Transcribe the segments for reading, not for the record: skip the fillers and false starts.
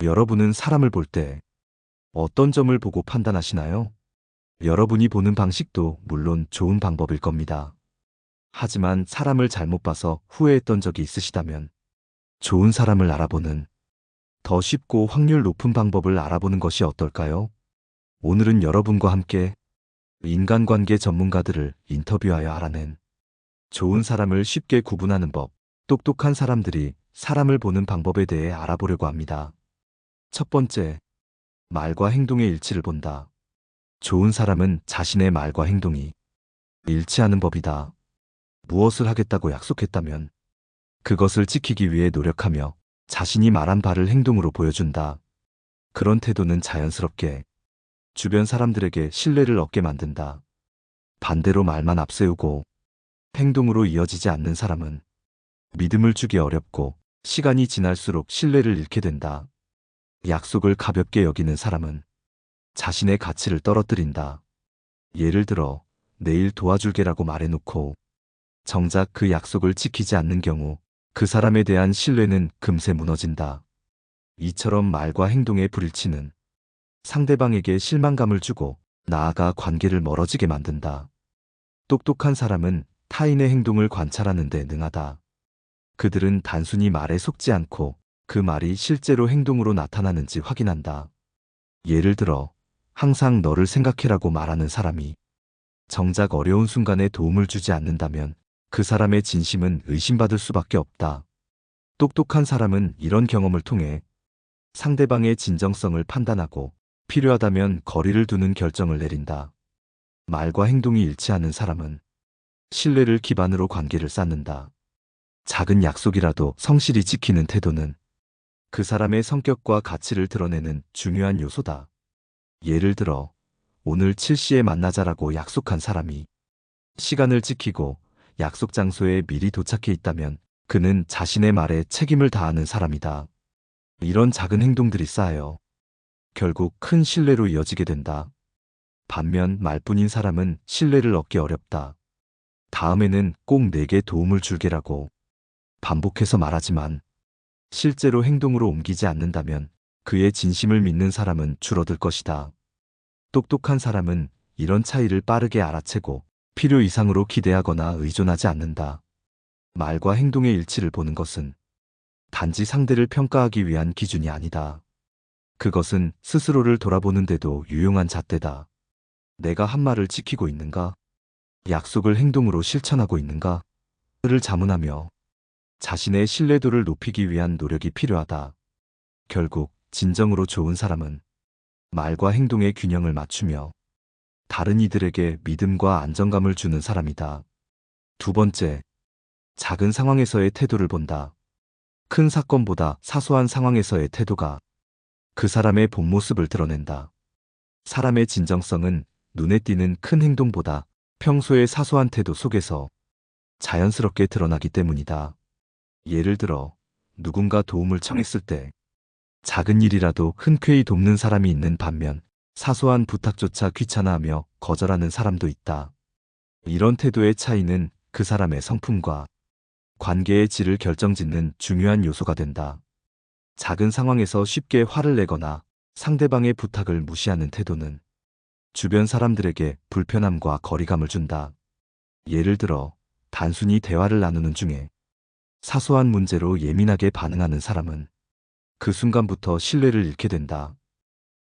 여러분은 사람을 볼 때 어떤 점을 보고 판단하시나요? 여러분이 보는 방식도 물론 좋은 방법일 겁니다. 하지만 사람을 잘못 봐서 후회했던 적이 있으시다면 좋은 사람을 알아보는 더 쉽고 확률 높은 방법을 알아보는 것이 어떨까요? 오늘은 여러분과 함께 인간관계 전문가들을 인터뷰하여 알아낸 좋은 사람을 쉽게 구분하는 법, 똑똑한 사람들이 사람을 보는 방법에 대해 알아보려고 합니다. 첫 번째, 말과 행동의 일치를 본다. 좋은 사람은 자신의 말과 행동이 일치하는 법이다. 무엇을 하겠다고 약속했다면 그것을 지키기 위해 노력하며 자신이 말한 바를 행동으로 보여준다. 그런 태도는 자연스럽게 주변 사람들에게 신뢰를 얻게 만든다. 반대로 말만 앞세우고 행동으로 이어지지 않는 사람은 믿음을 주기 어렵고 시간이 지날수록 신뢰를 잃게 된다. 약속을 가볍게 여기는 사람은 자신의 가치를 떨어뜨린다. 예를 들어 내일 도와줄게라고 말해놓고 정작 그 약속을 지키지 않는 경우 그 사람에 대한 신뢰는 금세 무너진다. 이처럼 말과 행동의 불일치는 상대방에게 실망감을 주고 나아가 관계를 멀어지게 만든다. 똑똑한 사람은 타인의 행동을 관찰하는 데 능하다. 그들은 단순히 말에 속지 않고 그 말이 실제로 행동으로 나타나는지 확인한다. 예를 들어 항상 너를 생각해라고 말하는 사람이 정작 어려운 순간에 도움을 주지 않는다면 그 사람의 진심은 의심받을 수밖에 없다. 똑똑한 사람은 이런 경험을 통해 상대방의 진정성을 판단하고 필요하다면 거리를 두는 결정을 내린다. 말과 행동이 일치하는 사람은 신뢰를 기반으로 관계를 쌓는다. 작은 약속이라도 성실히 지키는 태도는 그 사람의 성격과 가치를 드러내는 중요한 요소다. 예를 들어 오늘 7시에 만나자라고 약속한 사람이 시간을 지키고 약속 장소에 미리 도착해 있다면 그는 자신의 말에 책임을 다하는 사람이다. 이런 작은 행동들이 쌓여 결국 큰 신뢰로 이어지게 된다. 반면 말뿐인 사람은 신뢰를 얻기 어렵다. 다음에는 꼭 내게 도움을 줄게라고 반복해서 말하지만 실제로 행동으로 옮기지 않는다면 그의 진심을 믿는 사람은 줄어들 것이다. 똑똑한 사람은 이런 차이를 빠르게 알아채고 필요 이상으로 기대하거나 의존하지 않는다. 말과 행동의 일치를 보는 것은 단지 상대를 평가하기 위한 기준이 아니다. 그것은 스스로를 돌아보는 데도 유용한 잣대다. 내가 한 말을 지키고 있는가? 약속을 행동으로 실천하고 있는가? 를 자문하며 자신의 신뢰도를 높이기 위한 노력이 필요하다. 결국 진정으로 좋은 사람은 말과 행동의 균형을 맞추며 다른 이들에게 믿음과 안정감을 주는 사람이다. 두 번째, 작은 상황에서의 태도를 본다. 큰 사건보다 사소한 상황에서의 태도가 그 사람의 본 모습을 드러낸다. 사람의 진정성은 눈에 띄는 큰 행동보다 평소의 사소한 태도 속에서 자연스럽게 드러나기 때문이다. 예를 들어 누군가 도움을 청했을 때 작은 일이라도 흔쾌히 돕는 사람이 있는 반면 사소한 부탁조차 귀찮아하며 거절하는 사람도 있다. 이런 태도의 차이는 그 사람의 성품과 관계의 질을 결정짓는 중요한 요소가 된다. 작은 상황에서 쉽게 화를 내거나 상대방의 부탁을 무시하는 태도는 주변 사람들에게 불편함과 거리감을 준다. 예를 들어 단순히 대화를 나누는 중에 사소한 문제로 예민하게 반응하는 사람은 그 순간부터 신뢰를 잃게 된다.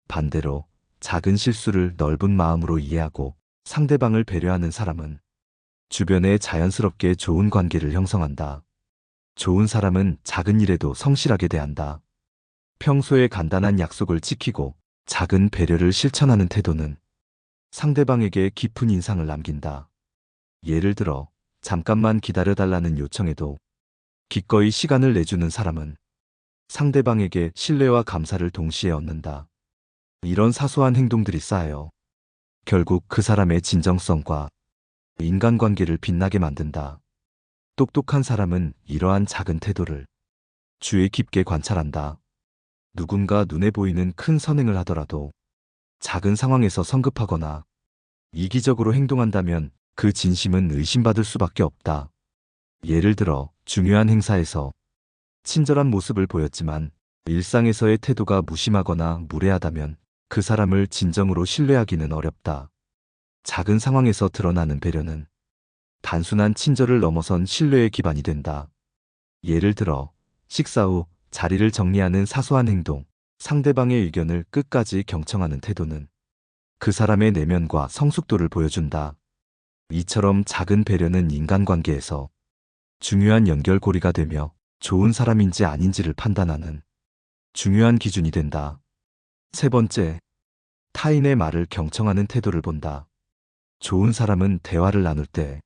반대로 작은 실수를 넓은 마음으로 이해하고 상대방을 배려하는 사람은 주변에 자연스럽게 좋은 관계를 형성한다. 좋은 사람은 작은 일에도 성실하게 대한다. 평소에 간단한 약속을 지키고 작은 배려를 실천하는 태도는 상대방에게 깊은 인상을 남긴다. 예를 들어 잠깐만 기다려달라는 요청에도 기꺼이 시간을 내주는 사람은 상대방에게 신뢰와 감사를 동시에 얻는다. 이런 사소한 행동들이 쌓여 결국 그 사람의 진정성과 인간관계를 빛나게 만든다. 똑똑한 사람은 이러한 작은 태도를 주의 깊게 관찰한다. 누군가 눈에 보이는 큰 선행을 하더라도 작은 상황에서 성급하거나 이기적으로 행동한다면 그 진심은 의심받을 수밖에 없다. 예를 들어 중요한 행사에서 친절한 모습을 보였지만 일상에서의 태도가 무심하거나 무례하다면 그 사람을 진정으로 신뢰하기는 어렵다. 작은 상황에서 드러나는 배려는 단순한 친절을 넘어선 신뢰의 기반이 된다. 예를 들어, 식사 후 자리를 정리하는 사소한 행동, 상대방의 의견을 끝까지 경청하는 태도는 그 사람의 내면과 성숙도를 보여준다. 이처럼 작은 배려는 인간관계에서 중요한 연결고리가 되며 좋은 사람인지 아닌지를 판단하는 중요한 기준이 된다. 세 번째, 타인의 말을 경청하는 태도를 본다. 좋은 사람은 대화를 나눌 때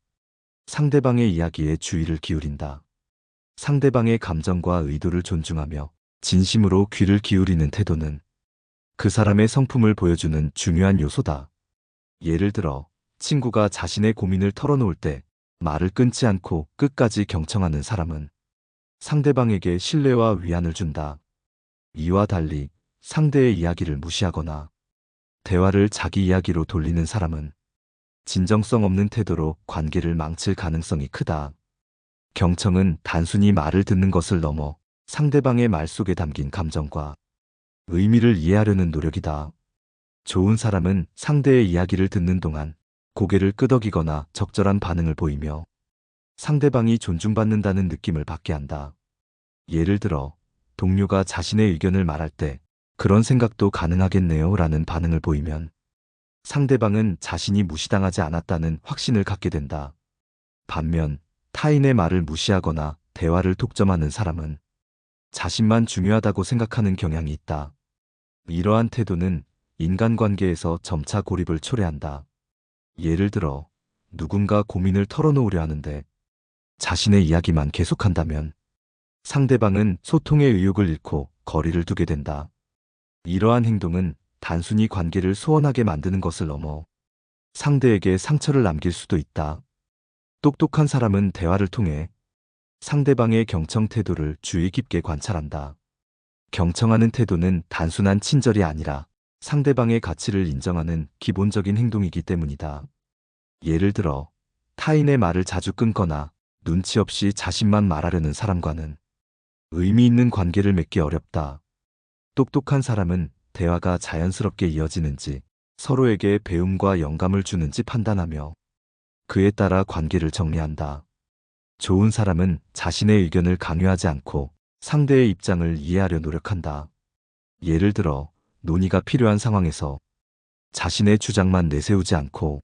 상대방의 이야기에 주의를 기울인다. 상대방의 감정과 의도를 존중하며 진심으로 귀를 기울이는 태도는 그 사람의 성품을 보여주는 중요한 요소다. 예를 들어, 친구가 자신의 고민을 털어놓을 때 말을 끊지 않고 끝까지 경청하는 사람은 상대방에게 신뢰와 위안을 준다. 이와 달리 상대의 이야기를 무시하거나 대화를 자기 이야기로 돌리는 사람은 진정성 없는 태도로 관계를 망칠 가능성이 크다. 경청은 단순히 말을 듣는 것을 넘어 상대방의 말 속에 담긴 감정과 의미를 이해하려는 노력이다. 좋은 사람은 상대의 이야기를 듣는 동안 고개를 끄덕이거나 적절한 반응을 보이며 상대방이 존중받는다는 느낌을 받게 한다. 예를 들어, 동료가 자신의 의견을 말할 때 그런 생각도 가능하겠네요 라는 반응을 보이면 상대방은 자신이 무시당하지 않았다는 확신을 갖게 된다. 반면 타인의 말을 무시하거나 대화를 독점하는 사람은 자신만 중요하다고 생각하는 경향이 있다. 이러한 태도는 인간관계에서 점차 고립을 초래한다. 예를 들어, 누군가 고민을 털어놓으려 하는데 자신의 이야기만 계속한다면 상대방은 소통의 의욕을 잃고 거리를 두게 된다. 이러한 행동은 단순히 관계를 소원하게 만드는 것을 넘어 상대에게 상처를 남길 수도 있다. 똑똑한 사람은 대화를 통해 상대방의 경청 태도를 주의 깊게 관찰한다. 경청하는 태도는 단순한 친절이 아니라 상대방의 가치를 인정하는 기본적인 행동이기 때문이다. 예를 들어, 타인의 말을 자주 끊거나 눈치 없이 자신만 말하려는 사람과는 의미 있는 관계를 맺기 어렵다. 똑똑한 사람은 대화가 자연스럽게 이어지는지, 서로에게 배움과 영감을 주는지 판단하며 그에 따라 관계를 정리한다. 좋은 사람은 자신의 의견을 강요하지 않고 상대의 입장을 이해하려 노력한다. 예를 들어, 논의가 필요한 상황에서 자신의 주장만 내세우지 않고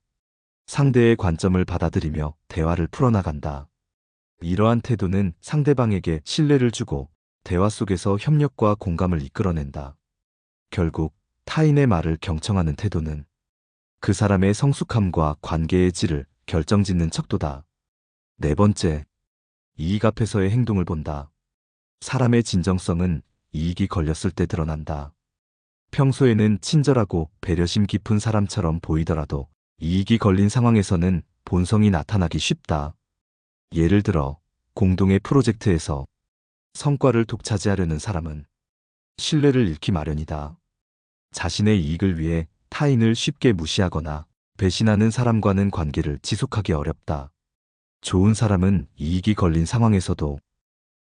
상대의 관점을 받아들이며 대화를 풀어나간다. 이러한 태도는 상대방에게 신뢰를 주고 대화 속에서 협력과 공감을 이끌어낸다. 결국 타인의 말을 경청하는 태도는 그 사람의 성숙함과 관계의 질을 결정짓는 척도다. 네 번째, 이익 앞에서의 행동을 본다. 사람의 진정성은 이익이 걸렸을 때 드러난다. 평소에는 친절하고 배려심 깊은 사람처럼 보이더라도 이익이 걸린 상황에서는 본성이 나타나기 쉽다. 예를 들어, 공동의 프로젝트에서 성과를 독차지하려는 사람은 신뢰를 잃기 마련이다. 자신의 이익을 위해 타인을 쉽게 무시하거나 배신하는 사람과는 관계를 지속하기 어렵다. 좋은 사람은 이익이 걸린 상황에서도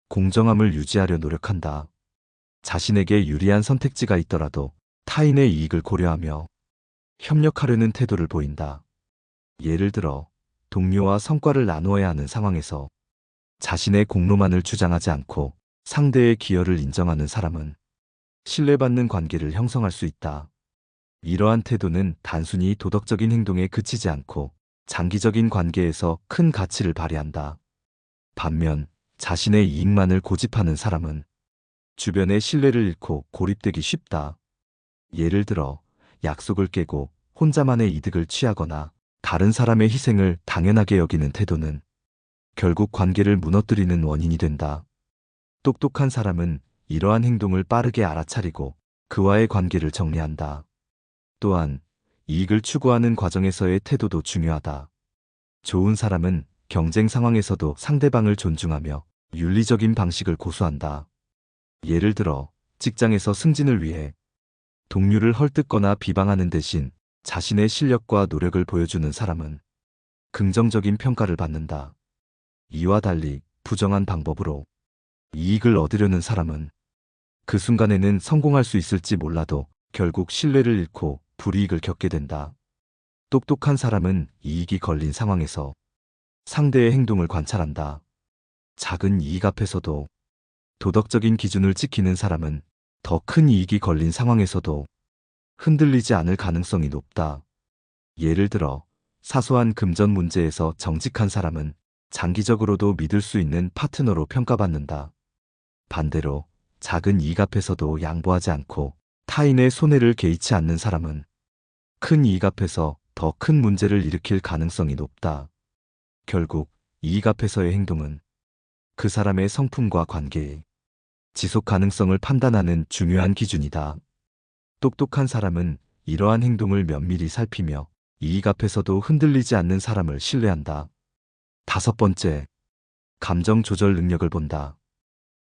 공정함을 유지하려 노력한다. 자신에게 유리한 선택지가 있더라도 타인의 이익을 고려하며 협력하려는 태도를 보인다. 예를 들어, 동료와 성과를 나누어야 하는 상황에서 자신의 공로만을 주장하지 않고 상대의 기여를 인정하는 사람은 신뢰받는 관계를 형성할 수 있다. 이러한 태도는 단순히 도덕적인 행동에 그치지 않고 장기적인 관계에서 큰 가치를 발휘한다. 반면 자신의 이익만을 고집하는 사람은 주변의 신뢰를 잃고 고립되기 쉽다. 예를 들어, 약속을 깨고 혼자만의 이득을 취하거나 다른 사람의 희생을 당연하게 여기는 태도는 결국 관계를 무너뜨리는 원인이 된다. 똑똑한 사람은 이러한 행동을 빠르게 알아차리고 그와의 관계를 정리한다. 또한 이익을 추구하는 과정에서의 태도도 중요하다. 좋은 사람은 경쟁 상황에서도 상대방을 존중하며 윤리적인 방식을 고수한다. 예를 들어, 직장에서 승진을 위해 동료를 헐뜯거나 비방하는 대신 자신의 실력과 노력을 보여주는 사람은 긍정적인 평가를 받는다. 이와 달리 부정한 방법으로 이익을 얻으려는 사람은 그 순간에는 성공할 수 있을지 몰라도 결국 신뢰를 잃고 불이익을 겪게 된다. 똑똑한 사람은 이익이 걸린 상황에서 상대의 행동을 관찰한다. 작은 이익 앞에서도 도덕적인 기준을 지키는 사람은 더 큰 이익이 걸린 상황에서도 흔들리지 않을 가능성이 높다. 예를 들어 사소한 금전 문제에서 정직한 사람은 장기적으로도 믿을 수 있는 파트너로 평가받는다. 반대로 작은 이익 앞에서도 양보하지 않고 타인의 손해를 개의치 않는 사람은 큰 이익 앞에서 더 큰 문제를 일으킬 가능성이 높다. 결국 이익 앞에서의 행동은 그 사람의 성품과 관계의 지속 가능성을 판단하는 중요한 기준이다. 똑똑한 사람은 이러한 행동을 면밀히 살피며 이익 앞에서도 흔들리지 않는 사람을 신뢰한다. 다섯 번째, 감정 조절 능력을 본다.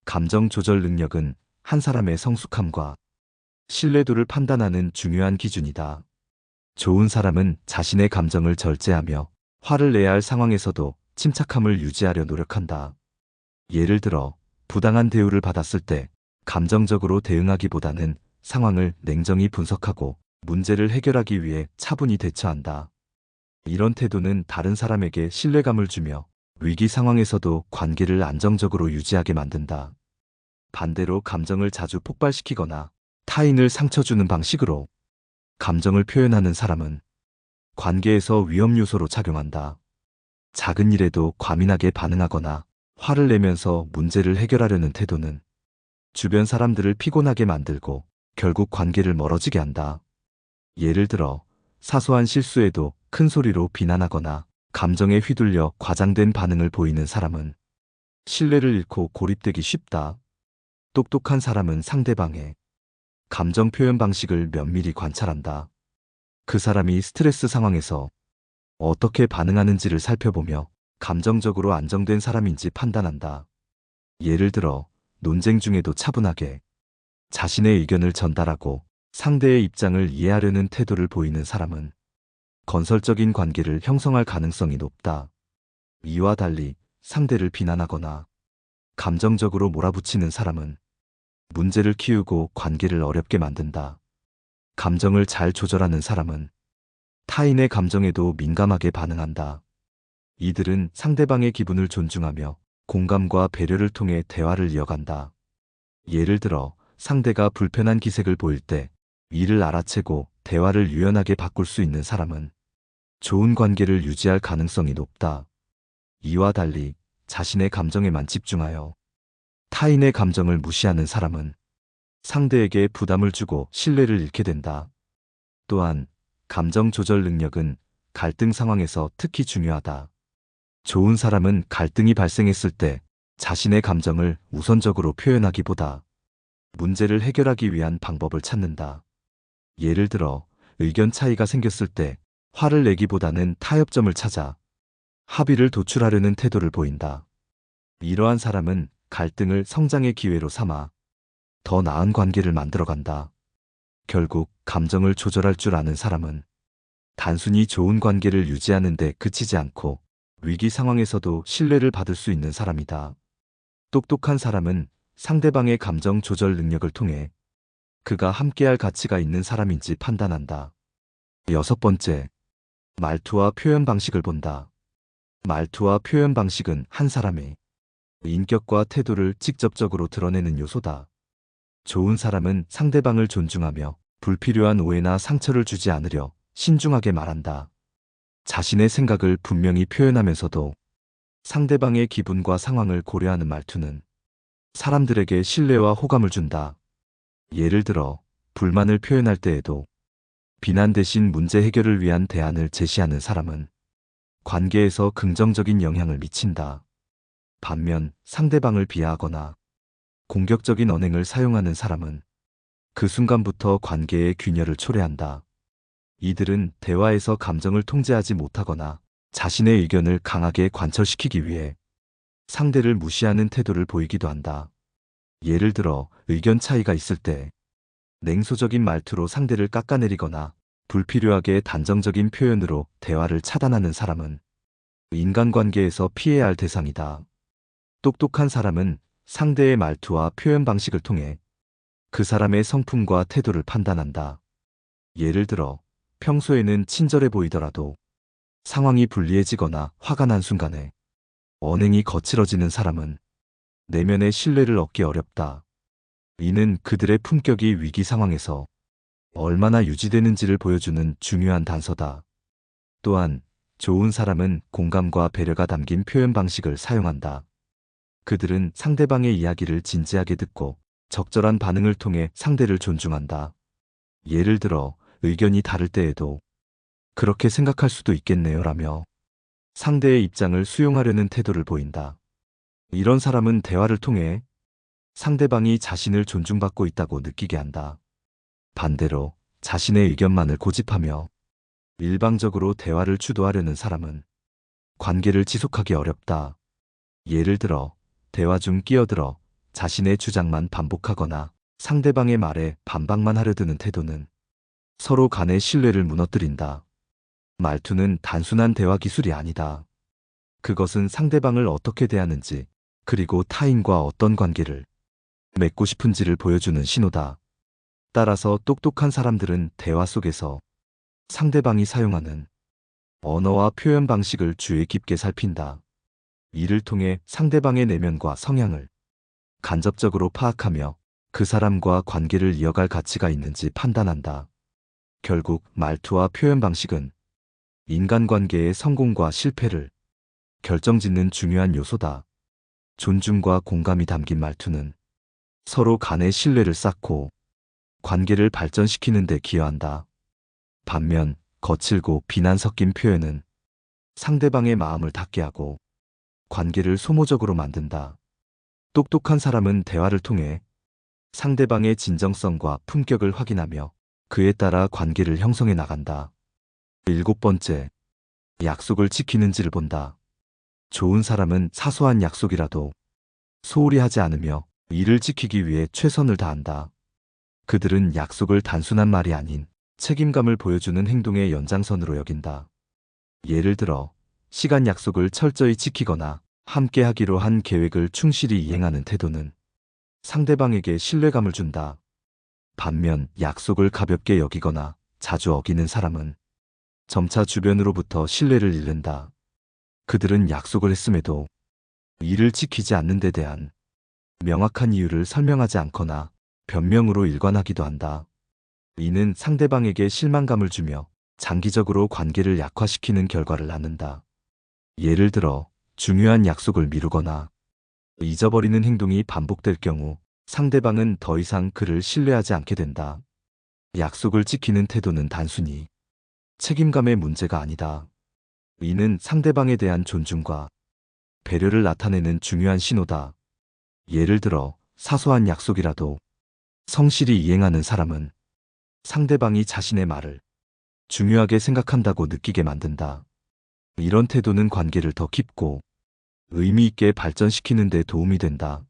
감정 조절 능력은 한 사람의 성숙함과 신뢰도를 판단하는 중요한 기준이다. 좋은 사람은 자신의 감정을 절제하며 화를 내야 할 상황에서도 침착함을 유지하려 노력한다. 예를 들어 부당한 대우를 받았을 때 감정적으로 대응하기보다는 상황을 냉정히 분석하고 문제를 해결하기 위해 차분히 대처한다. 이런 태도는 다른 사람에게 신뢰감을 주며 위기 상황에서도 관계를 안정적으로 유지하게 만든다. 반대로 감정을 자주 폭발시키거나 타인을 상처 주는 방식으로 감정을 표현하는 사람은 관계에서 위험 요소로 작용한다. 작은 일에도 과민하게 반응하거나 화를 내면서 문제를 해결하려는 태도는 주변 사람들을 피곤하게 만들고 결국 관계를 멀어지게 한다. 예를 들어 사소한 실수에도 큰 소리로 비난하거나 감정에 휘둘려 과장된 반응을 보이는 사람은 신뢰를 잃고 고립되기 쉽다. 똑똑한 사람은 상대방의 감정 표현 방식을 면밀히 관찰한다. 그 사람이 스트레스 상황에서 어떻게 반응하는지를 살펴보며 감정적으로 안정된 사람인지 판단한다. 예를 들어 논쟁 중에도 차분하게 자신의 의견을 전달하고 상대의 입장을 이해하려는 태도를 보이는 사람은 건설적인 관계를 형성할 가능성이 높다. 이와 달리 상대를 비난하거나 감정적으로 몰아붙이는 사람은 문제를 키우고 관계를 어렵게 만든다. 감정을 잘 조절하는 사람은 타인의 감정에도 민감하게 반응한다. 이들은 상대방의 기분을 존중하며 공감과 배려를 통해 대화를 이어간다. 예를 들어 상대가 불편한 기색을 보일 때 이를 알아채고 대화를 유연하게 바꿀 수 있는 사람은 좋은 관계를 유지할 가능성이 높다. 이와 달리 자신의 감정에만 집중하여 타인의 감정을 무시하는 사람은 상대에게 부담을 주고 신뢰를 잃게 된다. 또한 감정 조절 능력은 갈등 상황에서 특히 중요하다. 좋은 사람은 갈등이 발생했을 때 자신의 감정을 우선적으로 표현하기보다 문제를 해결하기 위한 방법을 찾는다. 예를 들어 의견 차이가 생겼을 때 화를 내기보다는 타협점을 찾아 합의를 도출하려는 태도를 보인다. 이러한 사람은 갈등을 성장의 기회로 삼아 더 나은 관계를 만들어간다. 결국 감정을 조절할 줄 아는 사람은 단순히 좋은 관계를 유지하는 데 그치지 않고 위기 상황에서도 신뢰를 받을 수 있는 사람이다. 똑똑한 사람은 상대방의 감정 조절 능력을 통해 그가 함께할 가치가 있는 사람인지 판단한다. 여섯 번째, 말투와 표현 방식을 본다. 말투와 표현 방식은 한 사람의 인격과 태도를 직접적으로 드러내는 요소다. 좋은 사람은 상대방을 존중하며 불필요한 오해나 상처를 주지 않으려 신중하게 말한다. 자신의 생각을 분명히 표현하면서도 상대방의 기분과 상황을 고려하는 말투는 사람들에게 신뢰와 호감을 준다. 예를 들어 불만을 표현할 때에도 비난 대신 문제 해결을 위한 대안을 제시하는 사람은 관계에서 긍정적인 영향을 미친다. 반면 상대방을 비하하거나 공격적인 언행을 사용하는 사람은 그 순간부터 관계의 균열을 초래한다. 이들은 대화에서 감정을 통제하지 못하거나 자신의 의견을 강하게 관철시키기 위해 상대를 무시하는 태도를 보이기도 한다. 예를 들어 의견 차이가 있을 때 냉소적인 말투로 상대를 깎아내리거나 불필요하게 단정적인 표현으로 대화를 차단하는 사람은 인간관계에서 피해야 할 대상이다. 똑똑한 사람은 상대의 말투와 표현 방식을 통해 그 사람의 성품과 태도를 판단한다. 예를 들어, 평소에는 친절해 보이더라도 상황이 불리해지거나 화가 난 순간에 언행이 거칠어지는 사람은 내면의 신뢰를 얻기 어렵다. 이는 그들의 품격이 위기 상황에서 얼마나 유지되는지를 보여주는 중요한 단서다. 또한 좋은 사람은 공감과 배려가 담긴 표현 방식을 사용한다. 그들은 상대방의 이야기를 진지하게 듣고 적절한 반응을 통해 상대를 존중한다. 예를 들어, 의견이 다를 때에도 그렇게 생각할 수도 있겠네요 라며 상대의 입장을 수용하려는 태도를 보인다. 이런 사람은 대화를 통해 상대방이 자신을 존중받고 있다고 느끼게 한다. 반대로 자신의 의견만을 고집하며 일방적으로 대화를 주도하려는 사람은 관계를 지속하기 어렵다. 예를 들어, 대화 중 끼어들어 자신의 주장만 반복하거나 상대방의 말에 반박만 하려 드는 태도는 서로 간의 신뢰를 무너뜨린다. 말투는 단순한 대화 기술이 아니다. 그것은 상대방을 어떻게 대하는지, 그리고 타인과 어떤 관계를 맺고 싶은지를 보여주는 신호다. 따라서 똑똑한 사람들은 대화 속에서 상대방이 사용하는 언어와 표현 방식을 주의 깊게 살핀다. 이를 통해 상대방의 내면과 성향을 간접적으로 파악하며 그 사람과 관계를 이어갈 가치가 있는지 판단한다. 결국 말투와 표현 방식은 인간관계의 성공과 실패를 결정짓는 중요한 요소다. 존중과 공감이 담긴 말투는 서로 간의 신뢰를 쌓고 관계를 발전시키는 데 기여한다. 반면 거칠고 비난 섞인 표현은 상대방의 마음을 닫게 하고 관계를 소모적으로 만든다. 똑똑한 사람은 대화를 통해 상대방의 진정성과 품격을 확인하며 그에 따라 관계를 형성해 나간다. 7번째, 약속을 지키는지를 본다. 좋은 사람은 사소한 약속이라도 소홀히 하지 않으며 이를 지키기 위해 최선을 다한다. 그들은 약속을 단순한 말이 아닌 책임감을 보여주는 행동의 연장선으로 여긴다. 예를 들어, 시간 약속을 철저히 지키거나 함께 하기로 한 계획을 충실히 이행하는 태도는 상대방에게 신뢰감을 준다. 반면 약속을 가볍게 여기거나 자주 어기는 사람은 점차 주변으로부터 신뢰를 잃는다. 그들은 약속을 했음에도 이를 지키지 않는 데 대한 명확한 이유를 설명하지 않거나 변명으로 일관하기도 한다. 이는 상대방에게 실망감을 주며 장기적으로 관계를 약화시키는 결과를 낳는다. 예를 들어, 중요한 약속을 미루거나 잊어버리는 행동이 반복될 경우 상대방은 더 이상 그를 신뢰하지 않게 된다. 약속을 지키는 태도는 단순히 책임감의 문제가 아니다. 이는 상대방에 대한 존중과 배려를 나타내는 중요한 신호다. 예를 들어, 사소한 약속이라도 성실히 이행하는 사람은 상대방이 자신의 말을 중요하게 생각한다고 느끼게 만든다. 이런 태도는 관계를 더 깊고 의미 있게 발전시키는 데 도움이 된다.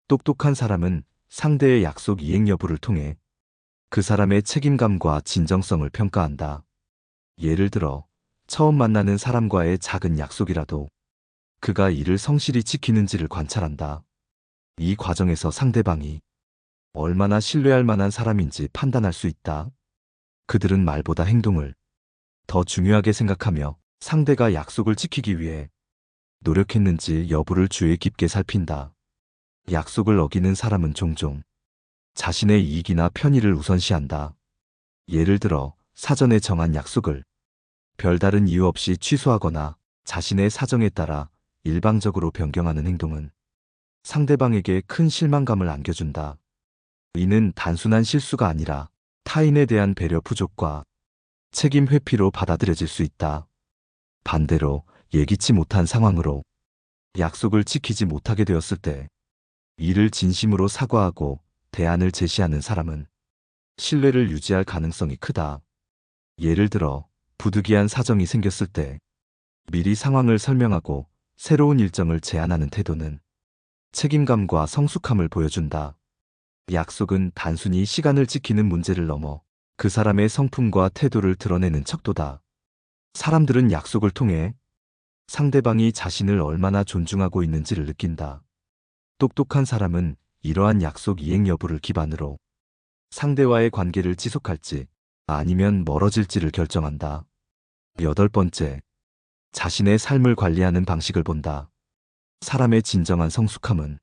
똑똑한 사람은 상대의 약속 이행 여부를 통해 그 사람의 책임감과 진정성을 평가한다. 예를 들어, 처음 만나는 사람과의 작은 약속이라도 그가 이를 성실히 지키는지를 관찰한다. 이 과정에서 상대방이 얼마나 신뢰할 만한 사람인지 판단할 수 있다. 그들은 말보다 행동을 더 중요하게 생각하며 상대가 약속을 지키기 위해 노력했는지 여부를 주의 깊게 살핀다. 약속을 어기는 사람은 종종 자신의 이익이나 편의를 우선시한다. 예를 들어, 사전에 정한 약속을 별다른 이유 없이 취소하거나 자신의 사정에 따라 일방적으로 변경하는 행동은 상대방에게 큰 실망감을 안겨준다. 이는 단순한 실수가 아니라 타인에 대한 배려 부족과 책임 회피로 받아들여질 수 있다. 반대로 예기치 못한 상황으로 약속을 지키지 못하게 되었을 때 이를 진심으로 사과하고 대안을 제시하는 사람은 신뢰를 유지할 가능성이 크다. 예를 들어, 부득이한 사정이 생겼을 때 미리 상황을 설명하고 새로운 일정을 제안하는 태도는 책임감과 성숙함을 보여준다. 약속은 단순히 시간을 지키는 문제를 넘어 그 사람의 성품과 태도를 드러내는 척도다. 사람들은 약속을 통해 상대방이 자신을 얼마나 존중하고 있는지를 느낀다. 똑똑한 사람은 이러한 약속 이행 여부를 기반으로 상대와의 관계를 지속할지 아니면 멀어질지를 결정한다. 8번째, 자신의 삶을 관리하는 방식을 본다. 사람의 진정한 성숙함은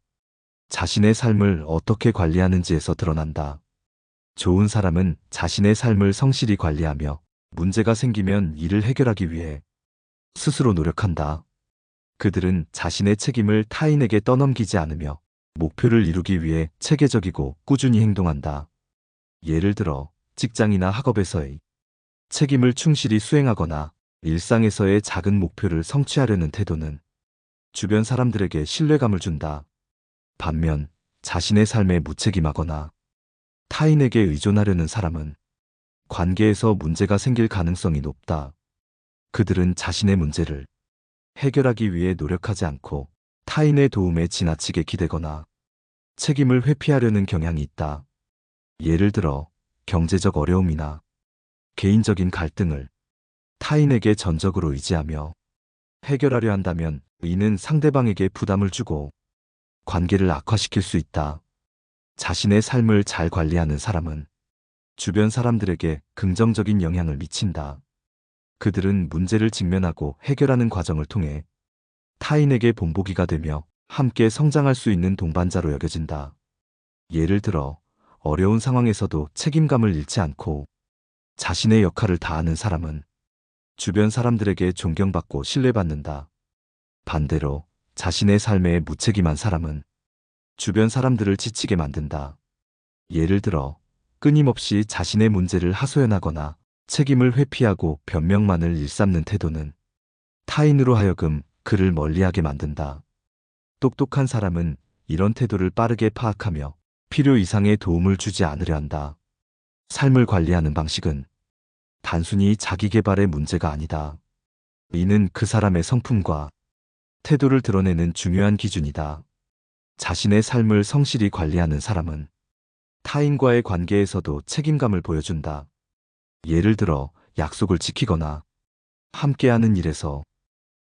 자신의 삶을 어떻게 관리하는지에서 드러난다. 좋은 사람은 자신의 삶을 성실히 관리하며 문제가 생기면 이를 해결하기 위해 스스로 노력한다. 그들은 자신의 책임을 타인에게 떠넘기지 않으며 목표를 이루기 위해 체계적이고 꾸준히 행동한다. 예를 들어 직장이나 학업에서의 책임을 충실히 수행하거나 일상에서의 작은 목표를 성취하려는 태도는 주변 사람들에게 신뢰감을 준다. 반면 자신의 삶에 무책임하거나 타인에게 의존하려는 사람은 관계에서 문제가 생길 가능성이 높다. 그들은 자신의 문제를 해결하기 위해 노력하지 않고 타인의 도움에 지나치게 기대거나 책임을 회피하려는 경향이 있다. 예를 들어 경제적 어려움이나 개인적인 갈등을 타인에게 전적으로 의지하며 해결하려 한다면 이는 상대방에게 부담을 주고 관계를 악화시킬 수 있다. 자신의 삶을 잘 관리하는 사람은 주변 사람들에게 긍정적인 영향을 미친다. 그들은 문제를 직면하고 해결하는 과정을 통해 타인에게 본보기가 되며 함께 성장할 수 있는 동반자로 여겨진다. 예를 들어 어려운 상황에서도 책임감을 잃지 않고 자신의 역할을 다하는 사람은 주변 사람들에게 존경받고 신뢰받는다. 반대로 자신의 삶에 무책임한 사람은 주변 사람들을 지치게 만든다. 예를 들어 끊임없이 자신의 문제를 하소연하거나 책임을 회피하고 변명만을 일삼는 태도는 타인으로 하여금 그를 멀리하게 만든다. 똑똑한 사람은 이런 태도를 빠르게 파악하며 필요 이상의 도움을 주지 않으려 한다. 삶을 관리하는 방식은 단순히 자기 개발의 문제가 아니다. 이는 그 사람의 성품과 태도를 드러내는 중요한 기준이다. 자신의 삶을 성실히 관리하는 사람은 타인과의 관계에서도 책임감을 보여준다. 예를 들어 약속을 지키거나 함께하는 일에서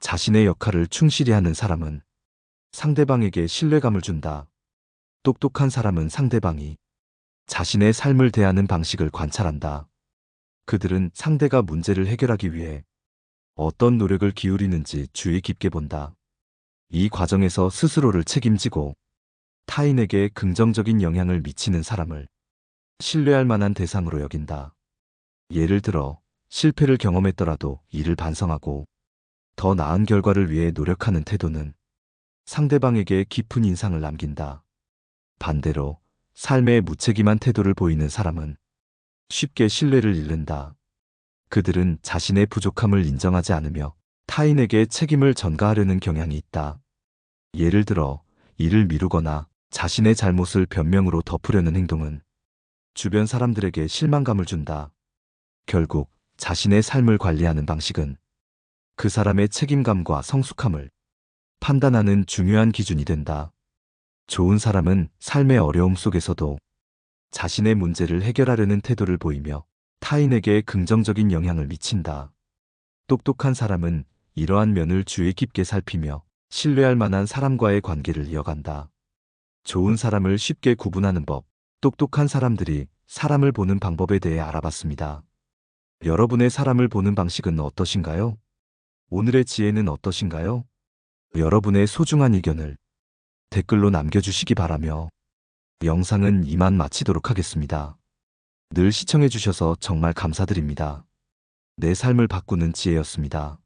자신의 역할을 충실히 하는 사람은 상대방에게 신뢰감을 준다. 똑똑한 사람은 상대방이 자신의 삶을 대하는 방식을 관찰한다. 그들은 상대가 문제를 해결하기 위해 어떤 노력을 기울이는지 주의 깊게 본다. 이 과정에서 스스로를 책임지고 타인에게 긍정적인 영향을 미치는 사람을 신뢰할 만한 대상으로 여긴다. 예를 들어 실패를 경험했더라도 이를 반성하고 더 나은 결과를 위해 노력하는 태도는 상대방에게 깊은 인상을 남긴다. 반대로 삶에 무책임한 태도를 보이는 사람은 쉽게 신뢰를 잃는다. 그들은 자신의 부족함을 인정하지 않으며 타인에게 책임을 전가하려는 경향이 있다. 예를 들어 일을 미루거나 자신의 잘못을 변명으로 덮으려는 행동은 주변 사람들에게 실망감을 준다. 결국 자신의 삶을 관리하는 방식은 그 사람의 책임감과 성숙함을 판단하는 중요한 기준이 된다. 좋은 사람은 삶의 어려움 속에서도 자신의 문제를 해결하려는 태도를 보이며 타인에게 긍정적인 영향을 미친다. 똑똑한 사람은 이러한 면을 주의 깊게 살피며 신뢰할 만한 사람과의 관계를 이어간다. 좋은 사람을 쉽게 구분하는 법, 똑똑한 사람들이 사람을 보는 방법에 대해 알아봤습니다. 여러분의 사람을 보는 방식은 어떠신가요? 오늘의 지혜는 어떠신가요? 여러분의 소중한 의견을 댓글로 남겨주시기 바라며 영상은 이만 마치도록 하겠습니다. 늘 시청해주셔서 정말 감사드립니다. 내 삶을 바꾸는 지혜였습니다.